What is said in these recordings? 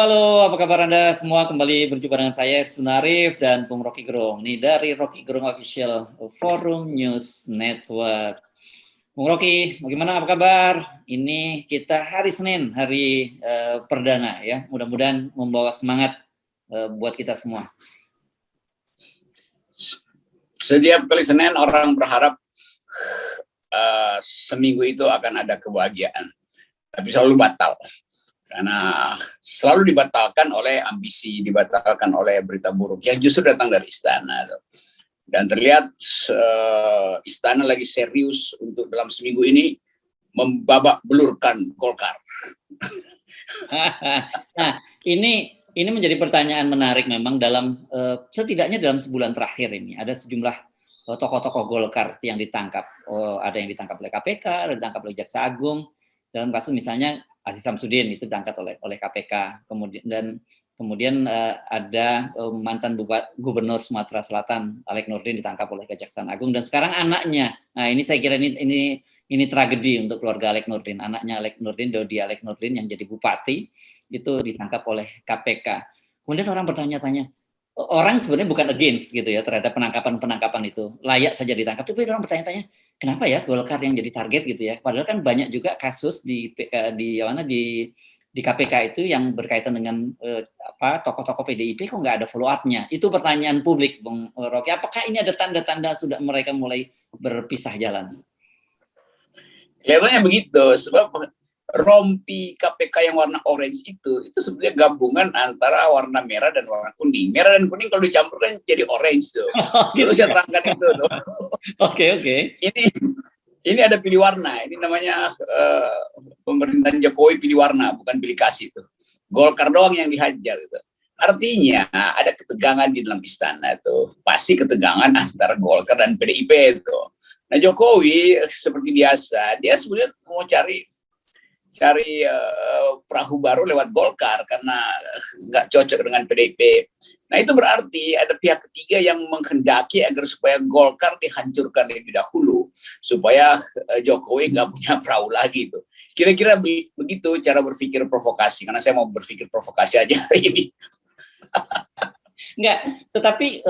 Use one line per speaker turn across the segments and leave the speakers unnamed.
halo, apa kabar Anda semua? Kembali berjumpa dengan saya, Sunarif dan Bung Rocky Gerung. Ini dari Rocky Gerung Official Forum News Network. Bung Rocky, bagaimana, apa kabar? Ini kita hari Senin, hari perdana ya. Mudah-mudahan membawa semangat buat kita semua.
Setiap kali Senin orang berharap seminggu itu akan ada kebahagiaan, tapi selalu batal. Karena selalu dibatalkan oleh ambisi, dibatalkan oleh berita buruk yang justru datang dari istana. Dan terlihat istana lagi serius untuk dalam seminggu ini membabak belurkan Golkar.
Nah, ini menjadi pertanyaan menarik memang dalam setidaknya dalam sebulan terakhir ini ada sejumlah tokoh-tokoh Golkar yang ditangkap. Ada yang ditangkap oleh KPK, ada yang ditangkap oleh Jaksa Agung. Dalam kasus misalnya Aziz Samsudin itu ditangkap oleh KPK. Kemudian ada mantan Gubernur Sumatera Selatan Alek Nurdin ditangkap oleh Kejaksaan Agung, dan sekarang anaknya. Nah, ini saya kira ini tragedi untuk keluarga Alek Nurdin. Anaknya Alek Nurdin, Dodi Alek Nurdin yang jadi bupati itu ditangkap oleh KPK. Kemudian orang bertanya-tanya, orang sebenarnya bukan against gitu ya terhadap penangkapan itu, layak saja ditangkap, tapi orang bertanya-tanya kenapa ya Golkar yang jadi target gitu ya, padahal kan banyak juga kasus di KPK itu yang berkaitan dengan tokoh-tokoh PDIP kok nggak ada follow up-nya. Itu pertanyaan publik, Bung Rocky. Apakah ini ada tanda-tanda sudah mereka mulai berpisah jalan?
Kelihatannya begitu, sebab rompi KPK yang warna orange itu sebenarnya gabungan antara warna merah dan warna kuning. Merah dan kuning kalau dicampur kan jadi orange tuh. Gitu. Terus saya terangkan itu tuh.
Oke.
Ini ada pilih warna. Ini namanya pemerintahan Jokowi pilih warna, bukan pilih kasih tuh. Golkar doang yang dihajar itu. Artinya ada ketegangan di dalam istana itu. Pasti ketegangan antara Golkar dan PDIP itu. Nah, Jokowi seperti biasa, dia sebenarnya mau cari perahu baru lewat Golkar karena nggak cocok dengan PDIP. Nah, itu berarti ada pihak ketiga yang menghendaki agar supaya Golkar dihancurkan lebih dahulu supaya Jokowi nggak punya perahu lagi itu. Kira-kira begitu cara berpikir provokasi, karena saya mau berpikir provokasi aja hari ini.
Enggak, tetapi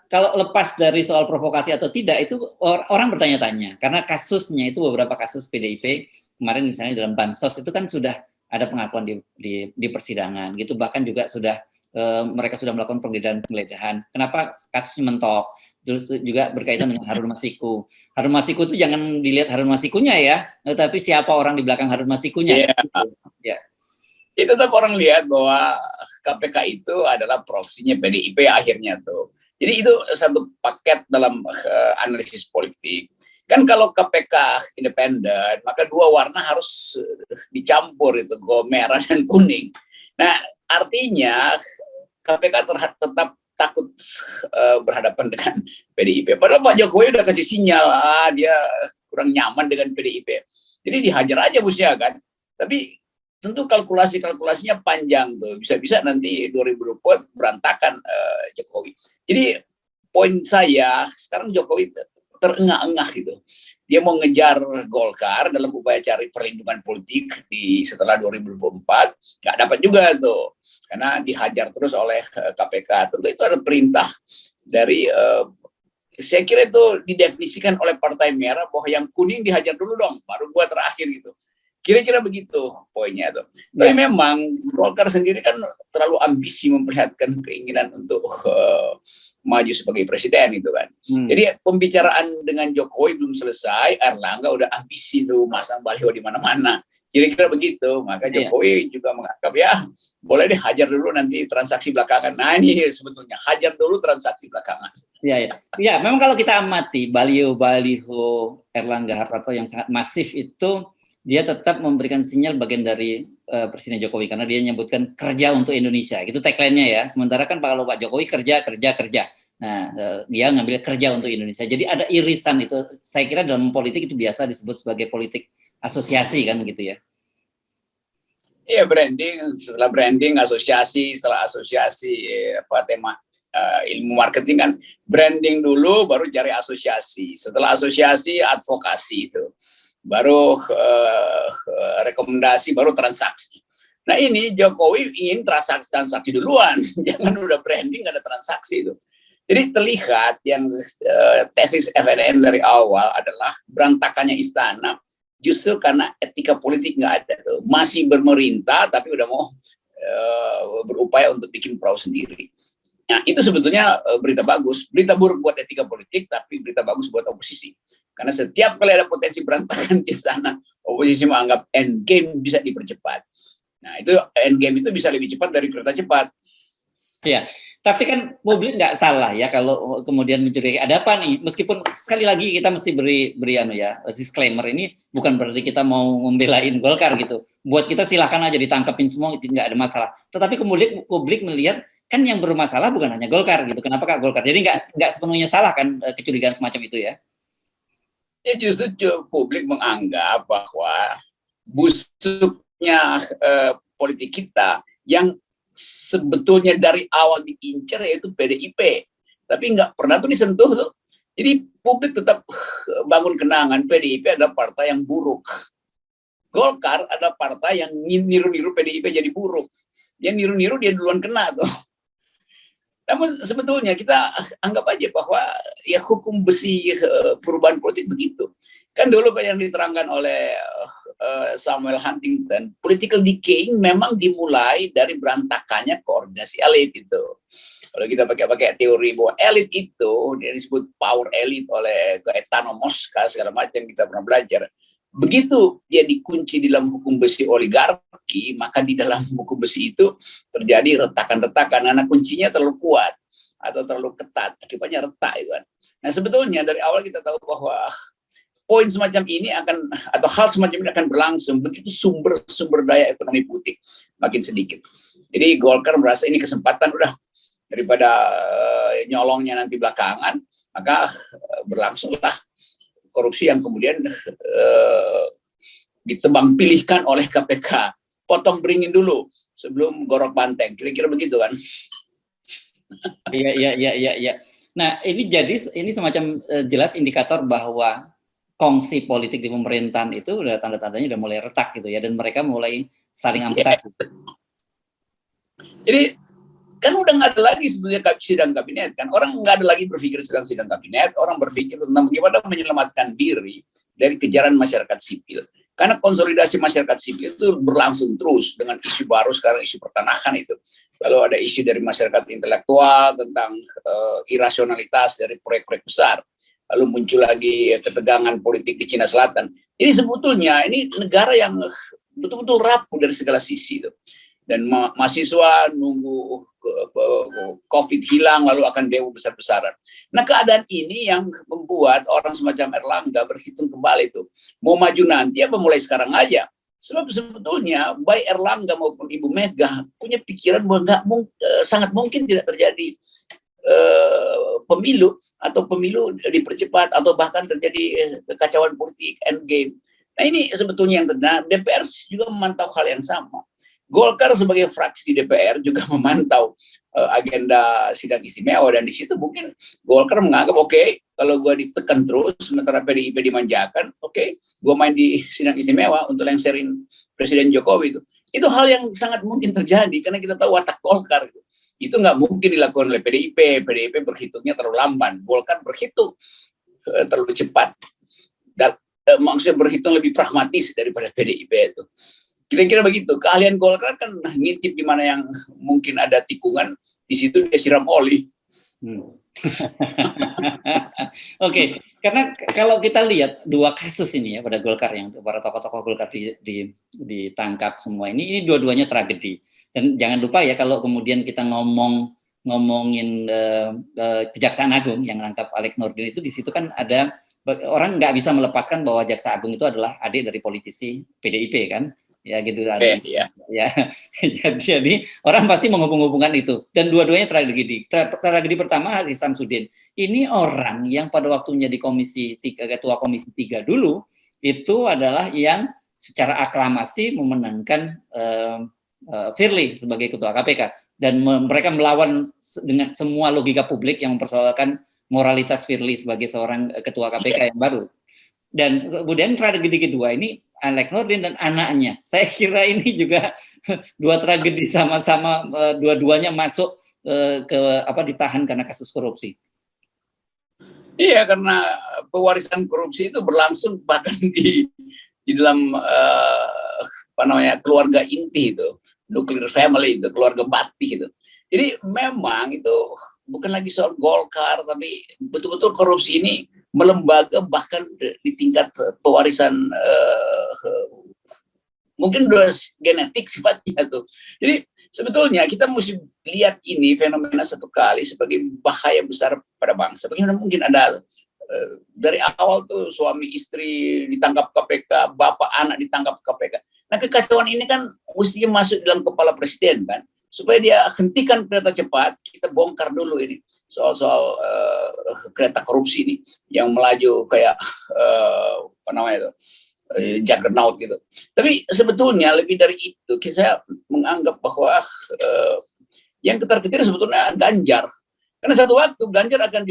kalau lepas dari soal provokasi atau tidak, itu orang bertanya-tanya. Karena kasusnya itu beberapa kasus PDIP, kemarin misalnya dalam Bansos itu kan sudah ada pengakuan di persidangan, gitu. Bahkan juga sudah mereka sudah melakukan penggeledahan. Kenapa kasusnya mentok? Terus juga berkaitan dengan Harun Masiku. Harun Masiku itu jangan dilihat Harun Masikunya ya, tetapi siapa orang di belakang Harun Masikunya.
Ya. Itu tetap orang lihat bahwa KPK itu adalah proksinya PDIP akhirnya tuh. Jadi itu satu paket dalam analisis politik. Kan kalau KPK independen, maka dua warna harus dicampur itu, merah dan kuning. Nah, artinya KPK tetap takut berhadapan dengan PDIP. Padahal Pak Jokowi udah kasih sinyal, dia kurang nyaman dengan PDIP. Jadi dihajar aja busnya kan. Tapi tentu kalkulasinya panjang tuh, bisa-bisa nanti 2024 berantakan Jokowi. Jadi poin saya sekarang Jokowi terengah-engah gitu. Dia mau ngejar Golkar dalam upaya cari perlindungan politik setelah 2024, nggak dapat juga tuh, karena dihajar terus oleh KPK. Tentu itu ada perintah dari saya kira itu didefinisikan oleh Partai Merah bahwa yang kuning dihajar dulu dong, baru gua terakhir gitu. Kira-kira begitu poinnya tuh. Tapi memang Golkar sendiri kan terlalu ambisi memperlihatkan keinginan untuk maju sebagai presiden itu kan. Jadi pembicaraan dengan Jokowi belum selesai, Erlangga udah ambisi tuh masang baliho di mana-mana. Kira-kira begitu. Maka Jokowi juga menganggap ya boleh deh hajar dulu nanti transaksi belakangan. Nah, ini sebetulnya hajar dulu transaksi belakangan.
Ya, memang kalau kita amati baliho Erlangga Hartarto yang sangat masif itu, dia tetap memberikan sinyal bagian dari Presiden Jokowi karena dia menyebutkan kerja untuk Indonesia. Itu tagline-nya ya. Sementara kan kalau Pak Jokowi kerja. Nah, dia ngambil kerja untuk Indonesia. Jadi ada irisan itu. Saya kira dalam politik itu biasa disebut sebagai politik asosiasi kan gitu ya.
Iya, setelah branding asosiasi, setelah asosiasi tema ilmu marketing kan branding dulu baru cari asosiasi. Setelah asosiasi advokasi itu. Baru rekomendasi, baru transaksi. Nah ini Jokowi ingin transaksi duluan, jangan udah branding nggak ada transaksi itu. Jadi terlihat yang tesis FNN dari awal adalah berantakannya istana justru karena etika politik nggak ada tuh. Masih bermerintah tapi udah mau berupaya untuk bikin perahu sendiri. Nah itu sebetulnya berita bagus, berita buruk buat etika politik tapi berita bagus buat oposisi. Karena setiap kali ada potensi berantakan di istana, oposisi menganggap endgame bisa dipercepat. Nah itu endgame itu bisa lebih cepat dari kereta cepat.
Ya, tapi kan publik nggak salah ya kalau kemudian mencurigai ada apa nih. Meskipun sekali lagi kita mesti beri disclaimer, ini bukan berarti kita mau membelain Golkar gitu. Buat kita silahkan aja ditangkepin semua, nggak ada masalah. Tetapi kemudian publik melihat kan yang bermasalah bukan hanya Golkar gitu. Kenapa Kak Golkar? Jadi nggak sepenuhnya salah kan kecurigaan semacam itu ya?
Ya justru publik menganggap bahwa busuknya politik kita yang sebetulnya dari awal diincar yaitu PDIP, tapi nggak pernah tuh disentuh tuh. Jadi publik tetap bangun kenangan PDIP adalah partai yang buruk. Golkar ada partai yang niru-niru PDIP jadi buruk. Yang niru-niru dia duluan kena tuh. Namun sebetulnya kita anggap aja bahwa ya hukum besi perubahan politik begitu. Kan dulu kayak yang diterangkan oleh Samuel Huntington, political decaying memang dimulai dari berantakannya koordinasi elit itu. Kalau kita pakai teori bahwa elit itu dia disebut power elite oleh Gaetano Mosca segala macam kita pernah belajar. Begitu dia dikunci di dalam hukum besi oligarki, maka di dalam hukum besi itu terjadi retakan-retakan karena kuncinya terlalu kuat atau terlalu ketat, akibatnya retak itu kan. Nah sebetulnya dari awal kita tahu bahwa poin semacam ini akan atau hal semacam ini akan berlangsung begitu sumber daya ekonomi putih makin sedikit. Jadi Golkar merasa ini kesempatan udah daripada nyolongnya nanti belakangan, maka berlangsunglah korupsi yang kemudian ditebang pilihkan oleh KPK. Potong beringin dulu sebelum gorok banteng. Kira-kira begitu kan?
Iya. Nah, ini semacam jelas indikator bahwa kongsi politik di pemerintahan itu udah tanda-tandanya udah mulai retak gitu ya, dan mereka mulai saling amputasi.
Jadi kan udah nggak ada lagi sebetulnya sidang kabinet kan, orang nggak ada lagi berpikir sidang kabinet, orang berpikir tentang bagaimana menyelamatkan diri dari kejaran masyarakat sipil. Karena konsolidasi masyarakat sipil itu berlangsung terus dengan isu baru sekarang, isu pertanahan itu. Lalu ada isu dari masyarakat intelektual tentang irasionalitas dari proyek-proyek besar. Lalu muncul lagi ketegangan politik di Cina Selatan. Jadi sebetulnya ini negara yang betul-betul rapuh dari segala sisi itu. Dan mahasiswa nunggu COVID hilang lalu akan demo besar-besaran. Nah keadaan ini yang membuat orang semacam Erlangga berhitung kembali itu. Mau maju nanti apa mulai sekarang aja. Sebab sebetulnya baik Erlangga maupun Ibu Mega punya pikiran bahwa sangat mungkin tidak terjadi pemilu atau pemilu dipercepat atau bahkan terjadi kekacauan politik endgame. Nah ini sebetulnya yang terjadi. DPR juga memantau hal yang sama. Golkar sebagai fraksi di DPR juga memantau agenda sidang istimewa, dan di situ mungkin Golkar menganggap kalau gue ditekan terus sementara PDIP dimanjakan, gue main di sidang istimewa untuk lengserin Presiden Jokowi itu hal yang sangat mungkin terjadi karena kita tahu watak Golkar itu nggak mungkin dilakukan oleh PDIP berhitungnya terlalu lamban, Golkar berhitung terlalu cepat dan maksudnya berhitung lebih pragmatis daripada PDIP itu. Kira-kira begitu. Keahlian Golkar kan ngintip di mana yang mungkin ada tikungan, di situ dia siram oli.
Oke, karena kalau kita lihat dua kasus ini ya pada Golkar, yang para tokoh-tokoh Golkar ditangkap semua ini dua-duanya tragedi. Dan jangan lupa ya kalau kemudian kita ngomongin Kejaksaan Agung yang menangkap Alex Nurdin itu, di situ kan ada orang nggak bisa melepaskan bahwa Jaksa Agung itu adalah adik dari politisi PDIP kan. Ya gitu ya. Jadi orang pasti menghubung-hubungkan itu, dan dua-duanya tragedi pertama Aziz Samsudin ini orang yang pada waktunya di ketua komisi 3 dulu itu adalah yang secara aklamasi memenangkan Firly sebagai ketua KPK, dan mereka melawan dengan semua logika publik yang mempersoalkan moralitas Firly sebagai seorang ketua KPK yang baru. Dan kemudian tragedi kedua ini Alex Nurdin dan anaknya. Saya kira ini juga dua tragedi sama-sama, dua-duanya masuk ditahan karena kasus korupsi.
Iya, karena pewarisan korupsi itu berlangsung bahkan di dalam keluarga inti itu, nuclear family itu, keluarga bakti itu. Jadi memang itu bukan lagi soal Golkar, tapi betul-betul korupsi ini melembaga bahkan di tingkat pewarisan mungkin udah genetik sifatnya tuh. Jadi sebetulnya kita mesti lihat ini fenomena satu kali sebagai bahaya besar pada bangsa. Bagaimana mungkin ada dari awal tuh suami istri ditangkap KPK, bapak anak ditangkap KPK. Nah kekacauan ini kan mestinya masuk dalam kepala presiden kan, supaya dia hentikan kereta cepat. Kita bongkar dulu ini soal kereta korupsi ini yang melaju kayak juggernaut gitu. Tapi sebetulnya lebih dari itu, saya menganggap bahwa yang ketar-ketir sebetulnya Ganjar. Karena satu waktu Ganjar akan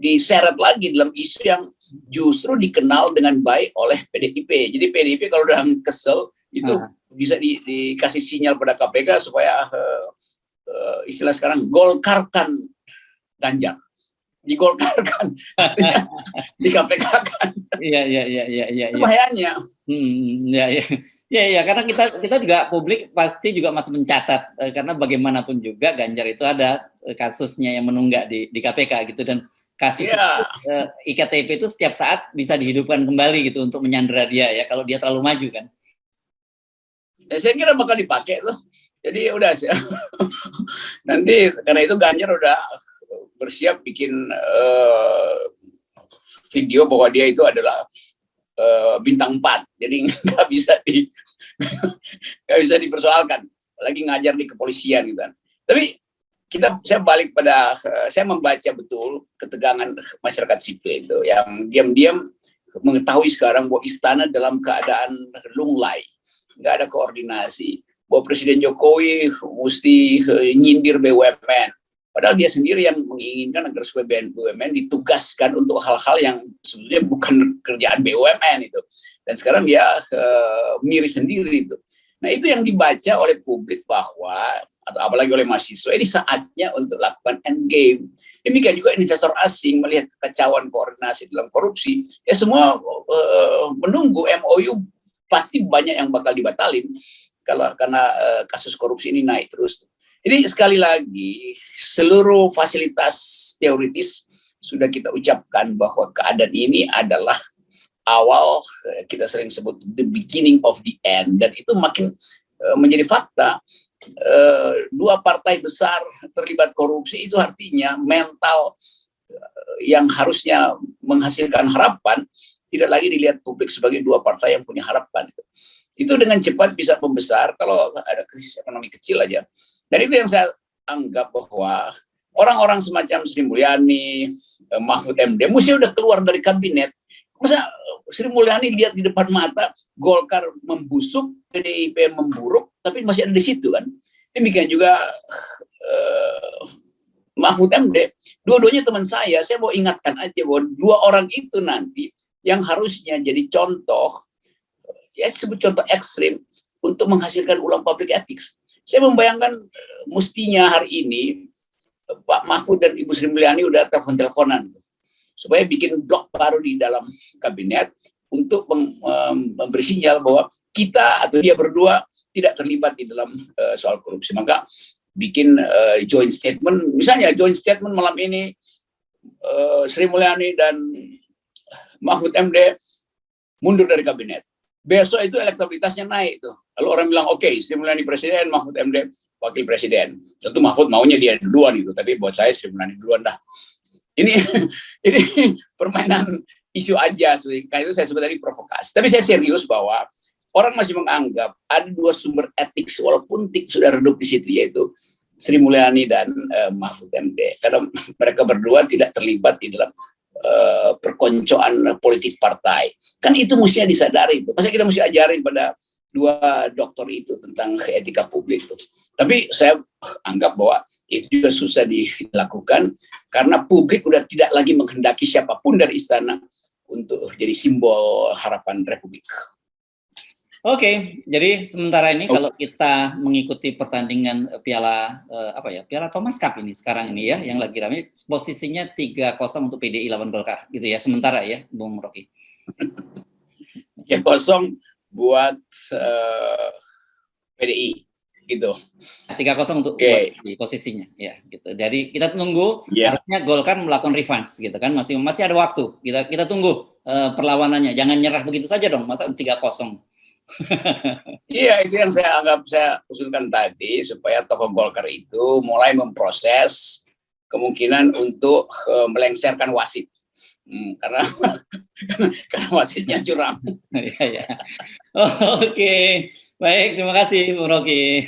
diseret lagi dalam isu yang justru dikenal dengan baik oleh PDIP. Jadi PDIP kalau udah kesel itu bisa dikasih sinyal pada KPK supaya istilah sekarang golkarkan Ganjar. Digolkarkan, artinya di KPK kan.
Iya.
Itu bahayanya.
Ya, karena kita juga publik pasti juga masih mencatat karena bagaimanapun juga Ganjar itu ada kasusnya yang menunggak di KPK gitu, dan kasus iktp itu setiap saat bisa dihidupkan kembali gitu untuk menyandera dia ya kalau dia terlalu maju kan.
Ya, saya kira bakal dipakai tuh. Jadi udah nanti karena itu Ganjar udah bersiap bikin video bahwa dia itu adalah bintang 4, jadi nggak bisa dipersoalkan, lagi ngajar di kepolisian gitu kan. Tapi saya balik pada saya membaca betul ketegangan masyarakat sipil itu yang diam-diam mengetahui sekarang bahwa istana dalam keadaan lunglai, nggak ada koordinasi, bahwa Presiden Jokowi mesti nyindir BUMN. Padahal dia sendiri yang menginginkan agar supaya BUMN ditugaskan untuk hal-hal yang sebetulnya bukan kerjaan BUMN itu. Dan sekarang dia miris sendiri itu. Nah itu yang dibaca oleh publik bahwa, atau apalagi oleh mahasiswa, ini saatnya untuk lakukan endgame. Demikian juga investor asing melihat kekacauan koordinasi dalam korupsi, ya semua menunggu MOU, pasti banyak yang bakal dibatalin karena kasus korupsi ini naik terus. Jadi sekali lagi, seluruh fasilitas teoritis sudah kita ucapkan bahwa keadaan ini adalah awal, kita sering sebut the beginning of the end, dan itu makin menjadi fakta. Dua partai besar terlibat korupsi itu artinya mental yang harusnya menghasilkan harapan tidak lagi dilihat publik sebagai dua partai yang punya harapan. Itu dengan cepat bisa membesar kalau ada krisis ekonomi kecil aja. Dan itu yang saya anggap bahwa orang-orang semacam Sri Mulyani, Mahfud MD, mesti udah keluar dari kabinet. Masa Sri Mulyani lihat di depan mata Golkar membusuk, PDIP memburuk, tapi masih ada di situ kan. Demikian juga Mahfud MD, dua-duanya teman saya mau ingatkan aja bahwa dua orang itu nanti yang harusnya jadi contoh, ya sebut contoh ekstrim untuk menghasilkan ulang public ethics. Saya membayangkan mestinya hari ini Pak Mahfud dan Ibu Sri Mulyani udah telepon-teleponan supaya bikin blok baru di dalam kabinet untuk memberi sinyal bahwa kita atau dia berdua tidak terlibat di dalam soal korupsi. Maka bikin joint statement, misalnya joint statement malam ini Sri Mulyani dan Mahfud MD mundur dari kabinet. Besok itu elektabilitasnya naik tuh. Lalu orang bilang oke, Sri Mulyani presiden, Mahfud MD wakil presiden. Tentu Mahfud maunya dia duluan itu, tapi buat saya Sri Mulyani duluan dah. Ini permainan isu aja, karena itu saya sebut tadi provokasi. Tapi saya serius bahwa orang masih menganggap ada dua sumber etik walaupun sudah redup di situ, yaitu Sri Mulyani dan Mahfud MD. Karena mereka berdua tidak terlibat di dalam perkoncoan politik partai. Kan itu mestinya disadari itu. Masa kita mesti ajarin pada dua doktor itu tentang etika publik itu. Tapi saya anggap bahwa itu juga susah dilakukan karena publik udah tidak lagi menghendaki siapapun dari istana untuk jadi simbol harapan Republik.
Oke, jadi sementara ini
Oke.
kalau kita mengikuti pertandingan Piala apa ya, Piala Thomas Cup ini sekarang ini ya, yang lagi rame, posisinya 3-0 untuk PDI lawan Golkar, gitu ya, sementara ya, Bung Rocky.
3-0 buat PDI, gitu.
3-0 untuk posisinya, ya, gitu. Jadi kita tunggu, harusnya Golkar melakukan revanche, gitu kan, masih ada waktu. Kita tunggu perlawanannya, jangan nyerah begitu saja dong, masa 3-0.
Iya, itu yang saya usulkan tadi, supaya tokoh Golkar itu mulai memproses kemungkinan untuk melengsarkan wasit. Karena wasitnya curang.
Ya. Oke, baik, terima kasih Bung Rocky.